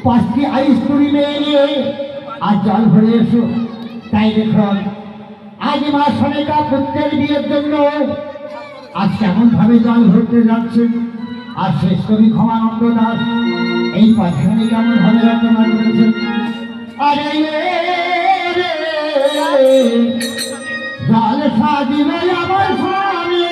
পাঁচটি আইস তুলি নিয়ে আর জল ভরে এসো। তাই দেখুন আজ মা সনিকা পুত্রের বিয়ের জন্য আজ কেমন ভাবে জল ভরতে যাচ্ছেন। আর শেষ কবি ক্ষমানন্দ দাস এই পাঁচখানি কেমন ভাবে রচনা করেছেন। আরে জল সাজিবে আমার স্বামী